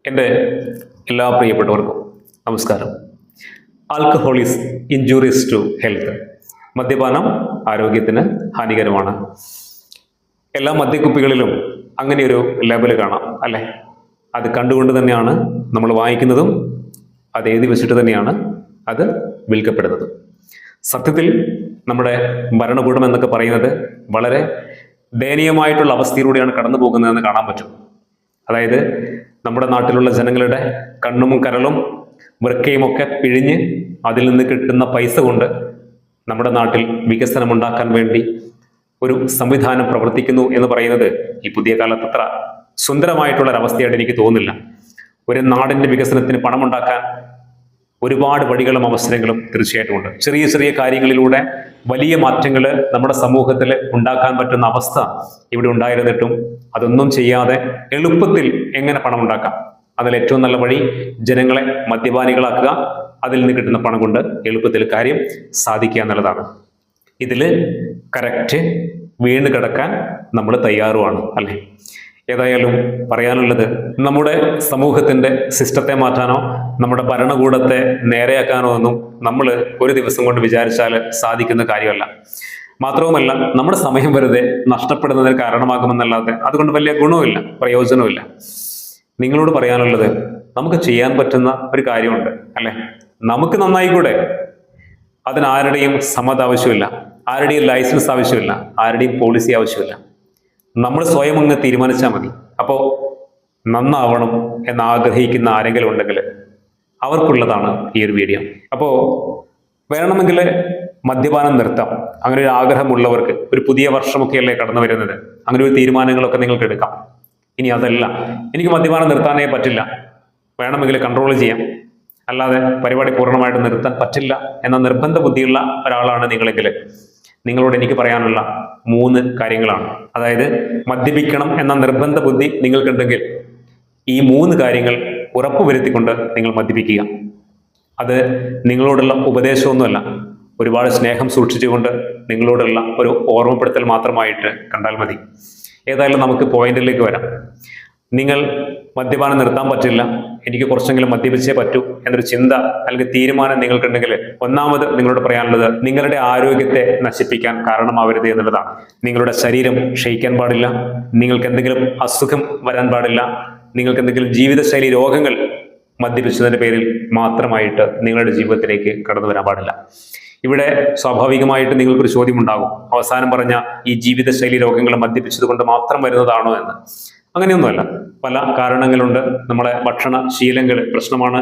എൻ്റെ എല്ലാ പ്രിയപ്പെട്ടവർക്കും നമസ്കാരം. Alcohol is injurious to health. മദ്യപാനം ആരോഗ്യത്തിന് ഹാനികരമാണ്. എല്ലാ മദ്യക്കുപ്പികളിലും അങ്ങനെയൊരു ലേബൽ കാണാം അല്ലേ? അത് കണ്ടുകൊണ്ട് തന്നെയാണ് നമ്മൾ വാങ്ങിക്കുന്നതും അത് എഴുതി വെച്ചിട്ട് തന്നെയാണ് അത് വിൽക്കപ്പെടുന്നത്. സത്യത്തിൽ നമ്മുടെ ഭരണകൂടം എന്നൊക്കെ പറയുന്നത് വളരെ ദയനീയമായിട്ടുള്ള അവസ്ഥയിലൂടെയാണ് കടന്നു പോകുന്നതെന്ന് കാണാൻ പറ്റും. അതായത് നമ്മുടെ നാട്ടിലുള്ള ജനങ്ങളുടെ കണ്ണും കരളും വൃക്കയും ഒക്കെ പിഴിഞ്ഞ് അതിൽ നിന്ന് കിട്ടുന്ന പൈസ കൊണ്ട് നമ്മുടെ നാട്ടിൽ വികസനം ഉണ്ടാക്കാൻ വേണ്ടി ഒരു സംവിധാനം പ്രവർത്തിക്കുന്നു എന്ന് പറയുന്നത് ഈ പുതിയ കാലത്ത് അത്ര സുന്ദരമായിട്ടുള്ള ഒരവസ്ഥയായിട്ട് എനിക്ക് തോന്നുന്നില്ല. ഒരു നാടിന്റെ വികസനത്തിന് പണമുണ്ടാക്കാൻ ഒരുപാട് വഴികളും അവസരങ്ങളും തീർച്ചയായിട്ടും ഉണ്ട്. ചെറിയ ചെറിയ കാര്യങ്ങളിലൂടെ വലിയ മാറ്റങ്ങൾ നമ്മുടെ സമൂഹത്തിൽ ഉണ്ടാക്കാൻ പറ്റുന്ന അവസ്ഥ ഇവിടെ ഉണ്ടായിരുന്നിട്ടും അതൊന്നും ചെയ്യാതെ എളുപ്പത്തിൽ എങ്ങനെ പണം ഉണ്ടാക്കാം, അതിൽ ഏറ്റവും നല്ല വഴി ജനങ്ങളെ മദ്യപാനികളാക്കുക, അതിൽ നിന്ന് കിട്ടുന്ന പണം കൊണ്ട് എളുപ്പത്തിൽ കാര്യം സാധിക്കുക എന്നുള്ളതാണ്. ഇതിൽ കറക്റ്റ് വീണ് കിടക്കാൻ നമ്മൾ തയ്യാറുമാണ് അല്ലേ? ഏതായാലും പറയാനുള്ളത്, നമ്മുടെ സമൂഹത്തിന്റെ സിസ്റ്റത്തെ മാറ്റാനോ നമ്മുടെ ഭരണകൂടത്തെ നേരെയാക്കാനോ ഒന്നും നമ്മൾ ഒരു ദിവസം കൊണ്ട് വിചാരിച്ചാൽ സാധിക്കുന്ന കാര്യമല്ല. മാത്രവുമല്ല, നമ്മുടെ സമയം വെറുതെ നഷ്ടപ്പെടുന്നതിന് കാരണമാകുമെന്നല്ലാതെ അതുകൊണ്ട് വലിയ ഗുണവുമില്ല, പ്രയോജനവുമില്ല. നിങ്ങളോട് പറയാനുള്ളത്, നമുക്ക് ചെയ്യാൻ പറ്റുന്ന ഒരു കാര്യമുണ്ട് അല്ലെ? നമുക്ക് നന്നായിക്കൂടെ? അതിന് ആരുടെയും സമ്മതം ആവശ്യമില്ല, ആരുടെയും ലൈസൻസ് ആവശ്യമില്ല, ആരുടെയും പോളിസി ആവശ്യമില്ല. നമ്മൾ സ്വയം അങ്ങ് തീരുമാനിച്ചാൽ മതി. അപ്പോൾ നന്നാവണം എന്ന് ആഗ്രഹിക്കുന്ന ആരെങ്കിലും ഉണ്ടെങ്കിൽ അവർക്കുള്ളതാണ് ഈ ഒരു വീഡിയോ. അപ്പോൾ വേണമെങ്കിൽ മദ്യപാനം നിർത്താം. അങ്ങനെ ഒരു ആഗ്രഹമുള്ളവർക്ക്, ഒരു പുതിയ വർഷമൊക്കെയല്ലേ കടന്നു വരുന്നത്, അങ്ങനെ ഒരു തീരുമാനങ്ങളൊക്കെ നിങ്ങൾക്ക് എടുക്കാം. ഇനി അതല്ല, എനിക്ക് മദ്യപാനം നിർത്താനേ പറ്റില്ല, വേണമെങ്കിൽ കൺട്രോൾ ചെയ്യാം, അല്ലാതെ പരിപാടി പൂർണ്ണമായിട്ട് നിർത്താൻ പറ്റില്ല എന്ന നിർബന്ധ ബുദ്ധിയുള്ള ഒരാളാണ് നിങ്ങളെങ്കിൽ നിങ്ങളോട് എനിക്ക് പറയാനുള്ള 3 കാര്യങ്ങളാണ്. അതായത് മദ്യപിക്കണം എന്ന നിർബന്ധ ബുദ്ധി നിങ്ങൾക്കുണ്ടെങ്കിൽ ഈ 3 കാര്യങ്ങൾ ഉറപ്പുവരുത്തിക്കൊണ്ട് നിങ്ങൾ മദ്യപിക്കുക. അത് നിങ്ങളോടുള്ള ഉപദേശമൊന്നുമല്ല, ഒരുപാട് സ്നേഹം സൂക്ഷിച്ചുകൊണ്ട് നിങ്ങളോടുള്ള ഒരു ഓർമ്മപ്പെടുത്തൽ മാത്രമായിട്ട് കണ്ടാൽ മതി. ഏതായാലും നമുക്ക് പോയിന്റിലേക്ക് വരാം. നിങ്ങൾ മദ്യപാനം നിർത്താൻ പറ്റില്ല, എനിക്ക് കുറച്ചെങ്കിലും മദ്യപിച്ചേ പറ്റൂ എന്നൊരു ചിന്ത അല്ലെങ്കിൽ തീരുമാനം നിങ്ങൾക്കുണ്ടെങ്കിൽ ഒന്നാമത് നിങ്ങളോട് പറയാനുള്ളത്, നിങ്ങളുടെ ആരോഗ്യത്തെ നശിപ്പിക്കാൻ കാരണമാവരുത് എന്നുള്ളതാണ്. നിങ്ങളുടെ ശരീരം ക്ഷയിക്കാൻ പാടില്ല, നിങ്ങൾക്ക് എന്തെങ്കിലും അസുഖം വരാൻ പാടില്ല, നിങ്ങൾക്ക് എന്തെങ്കിലും ജീവിതശൈലി രോഗങ്ങൾ മദ്യപിച്ചതിന്റെ പേരിൽ മാത്രമായിട്ട് നിങ്ങളുടെ ജീവിതത്തിലേക്ക് കടന്നു വരാൻ പാടില്ല. ഇവിടെ സ്വാഭാവികമായിട്ട് നിങ്ങൾക്കൊരു ചോദ്യം ഉണ്ടാകും, അവസാനം പറഞ്ഞ ഈ ജീവിതശൈലി രോഗങ്ങൾ മദ്യപിച്ചത് കൊണ്ട് മാത്രം വരുന്നതാണോ എന്ന്. അങ്ങനെയൊന്നുമല്ല, പല കാരണങ്ങളുണ്ട്. നമ്മളെ ഭക്ഷണ ശീലങ്ങൾ പ്രശ്നമാണ്,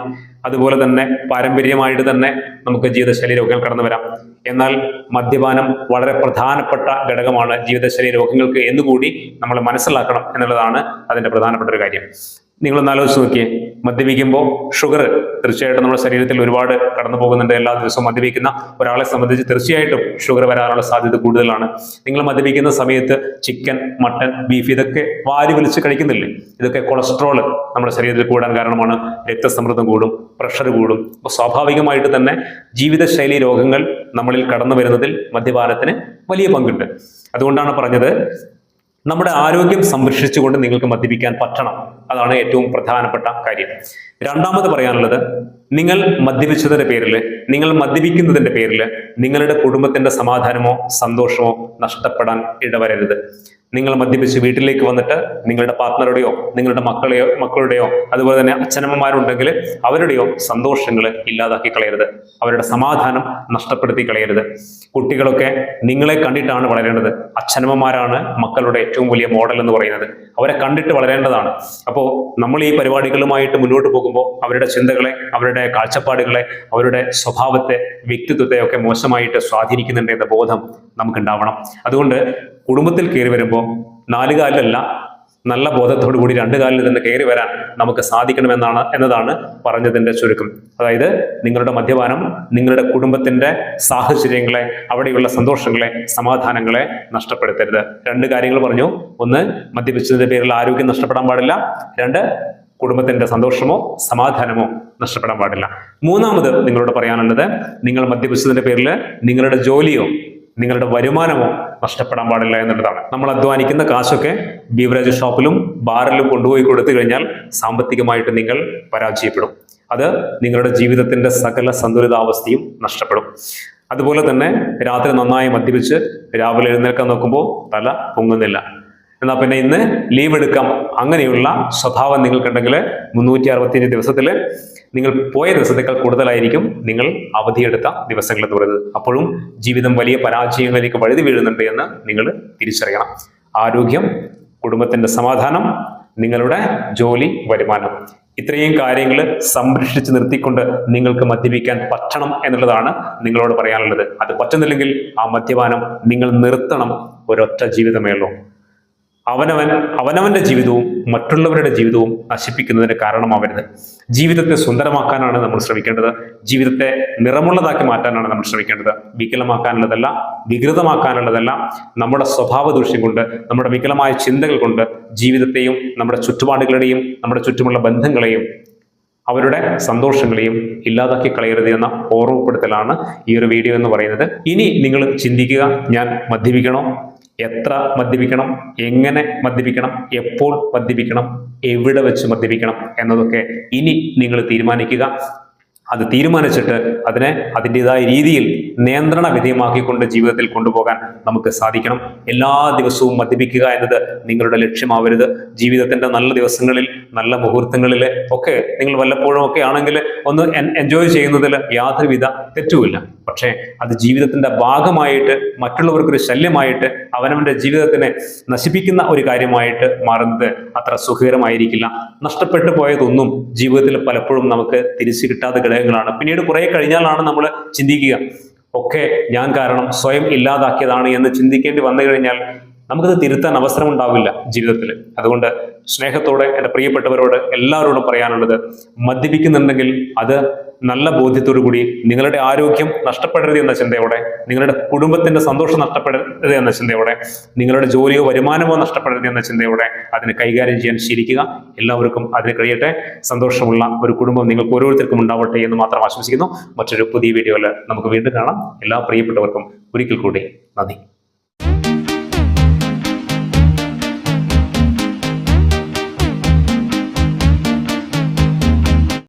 അതുപോലെ തന്നെ പാരമ്പര്യമായിട്ട് തന്നെ നമുക്ക് ജീവിതശൈലി രോഗങ്ങൾ കടന്നു വരാം. എന്നാൽ മദ്യപാനം വളരെ പ്രധാനപ്പെട്ട ഘടകമാണ് ജീവിതശൈലി രോഗങ്ങൾക്ക് എന്നുകൂടി നമ്മൾ മനസ്സിലാക്കണം എന്നുള്ളതാണ് അതിന്റെ പ്രധാനപ്പെട്ട ഒരു കാര്യം. നിങ്ങളൊന്ന് ആലോചിച്ച് നോക്കിയേ, മദ്യപിക്കുമ്പോൾ ഷുഗർ തീർച്ചയായിട്ടും നമ്മുടെ ശരീരത്തിൽ ഒരുപാട് കടന്നു പോകുന്നുണ്ട്. എല്ലാ ദിവസവും മദ്യപിക്കുന്ന ഒരാളെ സംബന്ധിച്ച് തീർച്ചയായിട്ടും ഷുഗർ വരാനുള്ള സാധ്യത കൂടുതലാണ്. നിങ്ങൾ മദ്യപിക്കുന്ന സമയത്ത് ചിക്കൻ, മട്ടൻ, ബീഫ് ഇതൊക്കെ വാരി വലിച്ച് കഴിക്കുന്നില്ലേ? ഇതൊക്കെ കൊളസ്ട്രോൾ നമ്മുടെ ശരീരത്തിൽ കൂടാൻ കാരണമാണ്. രക്തസമ്മർദ്ദം കൂടും, പ്രഷർ കൂടും. അപ്പോൾ സ്വാഭാവികമായിട്ട് തന്നെ ജീവിതശൈലി രോഗങ്ങൾ നമ്മളിൽ കടന്നു വരുന്നതിൽ മദ്യപാനത്തിന് വലിയ പങ്കുണ്ട്. അതുകൊണ്ടാണ് പറഞ്ഞത്, നമ്മുടെ ആരോഗ്യം സംരക്ഷിച്ചുകൊണ്ട് നിങ്ങൾക്ക് മദ്യപിക്കാൻ പറ്റണം. അതാണ് ഏറ്റവും പ്രധാനപ്പെട്ട കാര്യം. രണ്ടാമത് പറയാനുള്ളത്, നിങ്ങൾ മദ്യപിച്ചതിന്റെ പേരിൽ, നിങ്ങൾ മദ്യപിക്കുന്നതിന്റെ പേരിൽ നിങ്ങളുടെ കുടുംബത്തിന്റെ സമാധാനമോ സന്തോഷമോ നഷ്ടപ്പെടാൻ ഇടവരരുത്. നിങ്ങൾ മദ്യപിച്ച് വീട്ടിലേക്ക് വന്നിട്ട് നിങ്ങളുടെ പാർട്ട്ണറുടെയോ നിങ്ങളുടെ മക്കളുടെയോ അതുപോലെ തന്നെ അച്ഛനമ്മമാരുണ്ടെങ്കിൽ അവരുടെയോ സന്തോഷങ്ങൾ ഇല്ലാതാക്കി കളയരുത്, അവരുടെ സമാധാനം നഷ്ടപ്പെടുത്തി കളയരുത്. കുട്ടികളൊക്കെ നിങ്ങളെ കണ്ടിട്ടാണ് വളരേണ്ടത്. അച്ഛനമ്മമാരാണ് മക്കളുടെ ഏറ്റവും വലിയ മോഡൽ എന്ന് പറയുന്നത്. അവരെ കണ്ടിട്ട് വളരേണ്ടതാണ്. അപ്പോൾ നമ്മൾ ഈ പരിപാടികളുമായിട്ട് മുന്നോട്ട് പോകുമ്പോൾ അവരുടെ ചിന്തകളെ, അവരുടെ കാഴ്ചപ്പാടുകളെ, അവരുടെ സ്വഭാവത്തെ, വ്യക്തിത്വത്തെ ഒക്കെ മോശമായിട്ട് സ്വാധീനിക്കുന്നുണ്ട് എന്ന ബോധം നമുക്കുണ്ടാവണം. അതുകൊണ്ട് കുടുംബത്തിൽ കയറി വരുമ്പോൾ 4 കാലിലല്ല, നല്ല ബോധത്തോടു കൂടി 2 കാലിൽ തന്നെ കയറി വരാൻ നമുക്ക് എന്നതാണ് പറഞ്ഞതിന്റെ ചുരുക്കം. അതായത് നിങ്ങളുടെ മദ്യപാനം നിങ്ങളുടെ കുടുംബത്തിന്റെ സാഹചര്യങ്ങളെ, അവിടെയുള്ള സന്തോഷങ്ങളെ, സമാധാനങ്ങളെ നഷ്ടപ്പെടുത്തരുത്. 2 കാര്യങ്ങൾ പറഞ്ഞു. 1, മദ്യപിച്ചതിന്റെ പേരിൽ ആരോഗ്യം നഷ്ടപ്പെടാൻ പാടില്ല. 2, കുടുംബത്തിന്റെ സന്തോഷമോ സമാധാനമോ നഷ്ടപ്പെടാൻ പാടില്ല. മൂന്നാമത് നിങ്ങളോട് പറയാനുള്ളത്, നിങ്ങൾ മദ്യപിച്ചതിന്റെ പേരിൽ നിങ്ങളുടെ ജോലിയോ നിങ്ങളുടെ വരുമാനമോ നഷ്ടപ്പെടാൻ പാടില്ല എന്നുള്ളതാണ്. നമ്മൾ അധ്വാനിക്കുന്ന കാശൊക്കെ ബീവറേജ് ഷോപ്പിലും ബാറിലും കൊണ്ടുപോയി കൊടുത്തു കഴിഞ്ഞാൽ സാമ്പത്തികമായിട്ട് നിങ്ങൾ പരാജയപ്പെടും. അത് നിങ്ങളുടെ ജീവിതത്തിന്റെ സകല സന്തുലിതാവസ്ഥയും നഷ്ടപ്പെടും. അതുപോലെ തന്നെ രാത്രി നന്നായി മദ്യപിച്ച് രാവിലെ എഴുന്നേൽക്കാൻ നോക്കുമ്പോൾ തല പൊങ്ങുന്നില്ല. എന്നാൽ പിന്നെ ഇന്ന് ലീവ് എടുക്കാം, അങ്ങനെയുള്ള സ്വഭാവം നിങ്ങൾക്കുണ്ടെങ്കിൽ 365 ദിവസത്തിൽ നിങ്ങൾ പോയ ദിവസത്തേക്കാൾ കൂടുതലായിരിക്കും നിങ്ങൾ അവധിയെടുത്ത ദിവസങ്ങൾ എന്ന് പറയുന്നത്. അപ്പോഴും ജീവിതം വലിയ പരാജയങ്ങളിലേക്ക് വഴുതി വീഴുന്നുണ്ട് എന്ന് നിങ്ങൾ തിരിച്ചറിയണം. ആരോഗ്യം, കുടുംബത്തിന്റെ സമാധാനം, നിങ്ങളുടെ ജോലി, വരുമാനം, ഇത്രയും കാര്യങ്ങൾ സംരക്ഷിച്ച് നിർത്തിക്കൊണ്ട് നിങ്ങൾക്ക് മദ്യപിക്കാൻ പറ്റണം എന്നുള്ളതാണ് നിങ്ങളോട് പറയാനുള്ളത്. അത് പറ്റുന്നില്ലെങ്കിൽ ആ മദ്യപാനം നിങ്ങൾ നിർത്തണം. ഒരൊറ്റ ജീവിതമേ ഉള്ളൂ. അവനവന്റെ ജീവിതവും മറ്റുള്ളവരുടെ ജീവിതവും നശിപ്പിക്കുന്നതിന് കാരണമാവരുത്. ജീവിതത്തെ സുന്ദരമാക്കാനാണ് നമ്മൾ ശ്രമിക്കേണ്ടത്. ജീവിതത്തെ നിറമുള്ളതാക്കി മാറ്റാനാണ് നമ്മൾ ശ്രമിക്കേണ്ടത്. വികലമാക്കാനുള്ളതല്ല, വികൃതമാക്കാനുള്ളതല്ല. നമ്മുടെ സ്വഭാവ ദൂഷ്യം കൊണ്ട്, നമ്മുടെ വികലമായ ചിന്തകൾ കൊണ്ട് ജീവിതത്തെയും നമ്മുടെ ചുറ്റുപാടുകളുടെയും നമ്മുടെ ചുറ്റുമുള്ള ബന്ധങ്ങളെയും അവരുടെ സന്തോഷങ്ങളെയും ഇല്ലാതാക്കി കളയരുത് എന്ന ഓർമ്മപ്പെടുത്തലാണ് ഈ ഒരു വീഡിയോ എന്ന് പറയുന്നത്. ഇനി നിങ്ങൾ ചിന്തിക്കുക, ഞാൻ മദ്യപിക്കണോ? എത്ര മദ്യപിക്കണം? എങ്ങനെ മദ്യപിക്കണം? എപ്പോൾ മദ്യപിക്കണം? എവിടെ വെച്ച് മദ്യപിക്കണം? എന്നതൊക്കെ ഇനി നിങ്ങൾ തീരുമാനിക്കുക. അത് തീരുമാനിച്ചിട്ട് അതിനെ അതിൻ്റെതായ രീതിയിൽ നിയന്ത്രണ വിധേയമാക്കിക്കൊണ്ട് ജീവിതത്തിൽ കൊണ്ടുപോകാൻ നമുക്ക് സാധിക്കണം. എല്ലാ ദിവസവും മദ്യപിക്കുക എന്നത് നിങ്ങളുടെ ലക്ഷ്യമാവരുത്. ജീവിതത്തിന്റെ നല്ല ദിവസങ്ങളിൽ, നല്ല മുഹൂർത്തങ്ങളിൽ ഒക്കെ നിങ്ങൾ വല്ലപ്പോഴും ഒക്കെ ആണെങ്കിൽ ഒന്ന് എൻജോയ് ചെയ്യുന്നതിൽ യാതൊരുവിധ തെറ്റുമില്ല. പക്ഷേ അത് ജീവിതത്തിന്റെ ഭാഗമായിട്ട്, മറ്റുള്ളവർക്കൊരു ശല്യമായിട്ട്, അവനവന്റെ ജീവിതത്തിനെ നശിപ്പിക്കുന്ന ഒരു കാര്യമായിട്ട് മാറുന്നത് അത്ര സുഖകരമായിരിക്കില്ല. നഷ്ടപ്പെട്ടു പോയതൊന്നും ജീവിതത്തിൽ പലപ്പോഴും നമുക്ക് തിരിച്ചു കിട്ടാത്ത ഘടകങ്ങളാണ്. പിന്നീട് കുറെ കഴിഞ്ഞാലാണ് നമ്മൾ ചിന്തിക്കുക, ഒക്കെ ഞാൻ കാരണം സ്വയം ഇല്ലാതാക്കിയതാണ് എന്ന് ചിന്തിക്കേണ്ടി വന്നു കഴിഞ്ഞാൽ നമുക്കത് തിരുത്താൻ അവസരമുണ്ടാവില്ല ജീവിതത്തിൽ. അതുകൊണ്ട് സ്നേഹത്തോടെ എൻ്റെ പ്രിയപ്പെട്ടവരോട് എല്ലാവരോടും പറയാനുള്ളത്, മദ്യപിക്കുന്നുണ്ടെങ്കിൽ അത് നല്ല ബോധ്യത്തോടു കൂടി, നിങ്ങളുടെ ആരോഗ്യം നഷ്ടപ്പെടരുത് എന്ന ചിന്തയോടെ, നിങ്ങളുടെ കുടുംബത്തിന്റെ സന്തോഷം നഷ്ടപ്പെടരുത് എന്ന ചിന്തയോടെ, നിങ്ങളുടെ ജോലിയോ വരുമാനമോ നഷ്ടപ്പെടരുത് എന്ന ചിന്തയോടെ അതിനെ കൈകാര്യം ചെയ്യാൻ ശീലിക്കുക. എല്ലാവർക്കും അതിന് കഴിയട്ടെ. സന്തോഷമുള്ള ഒരു കുടുംബം നിങ്ങൾക്ക് ഓരോരുത്തർക്കും ഉണ്ടാവട്ടെ എന്ന് മാത്രം ആശംസിക്കുന്നു. മറ്റൊരു പുതിയ വീഡിയോയിൽ നമുക്ക് വീണ്ടും കാണാം. എല്ലാ പ്രിയപ്പെട്ടവർക്കും ഒരിക്കൽ കൂടി നന്ദി.